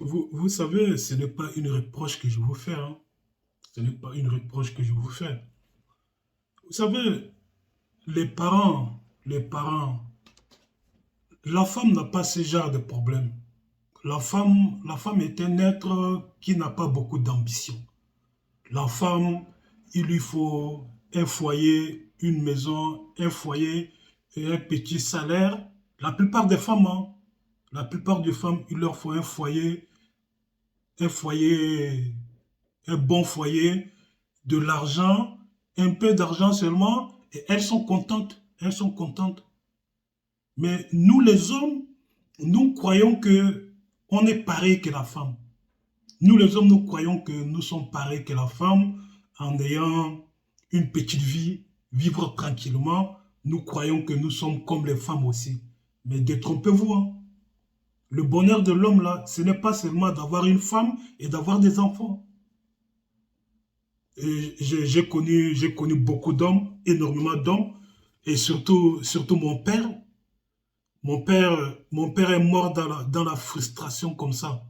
vous savez, ce n'est pas une reproche que je vous fais, hein. Ce n'est pas une reproche que je vous fais. Vous savez, les parents, la femme n'a pas ce genre de problème. La femme est un être qui n'a pas beaucoup d'ambition. La femme, il lui faut un foyer, une maison, un foyer et un petit salaire. La plupart des femmes, hein, la plupart des femmes, il leur faut un foyer, un bon foyer, de l'argent, un peu d'argent seulement, et elles sont contentes. Elles sont contentes. Mais nous, les hommes, nous croyons que on est pareil que la femme. Nous, les hommes, nous croyons que nous sommes pareils que la femme en ayant une petite vie, vivre tranquillement. Nous croyons que nous sommes comme les femmes aussi. Mais détrompez-vous, hein. Le bonheur de l'homme, là, ce n'est pas seulement d'avoir une femme et d'avoir des enfants. Et j'ai connu beaucoup d'hommes, énormément d'hommes, et surtout mon père. Mon père est mort dans la frustration comme ça.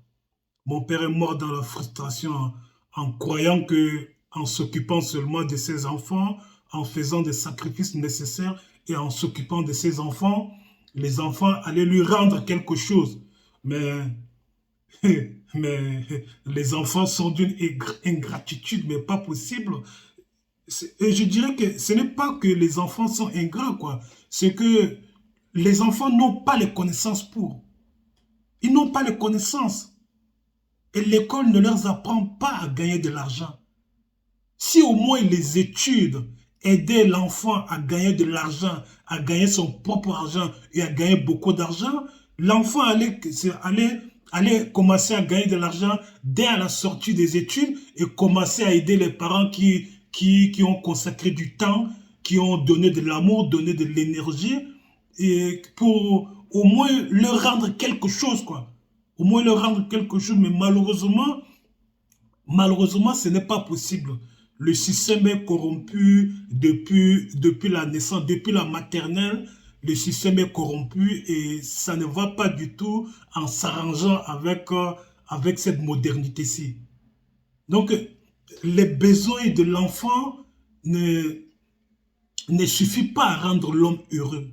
Mon père est mort dans la frustration en croyant que, en s'occupant seulement de ses enfants, en faisant des sacrifices nécessaires et en s'occupant de ses enfants, les enfants allaient lui rendre quelque chose. Mais, mais les enfants sont d'une ingratitude, mais pas possible. Et je dirais que ce n'est pas que les enfants sont ingrats, quoi. C'est que les enfants n'ont pas les connaissances pour. Ils n'ont pas les connaissances. Et l'école ne leur apprend pas à gagner de l'argent. Si au moins les études aidaient l'enfant à gagner de l'argent, à gagner son propre argent et à gagner beaucoup d'argent, l'enfant allait commencer à gagner de l'argent dès à la sortie des études et commencer à aider les parents qui ont consacré du temps, qui ont donné de l'amour, donné de l'énergie, et pour au moins leur rendre quelque chose, quoi. Au moins leur rendre quelque chose, mais malheureusement, ce n'est pas possible. Le système est corrompu depuis la naissance, depuis la maternelle. Le système est corrompu et ça ne va pas du tout en s'arrangeant avec cette modernité-ci. Donc, les besoins de l'enfant ne suffisent pas à rendre l'homme heureux.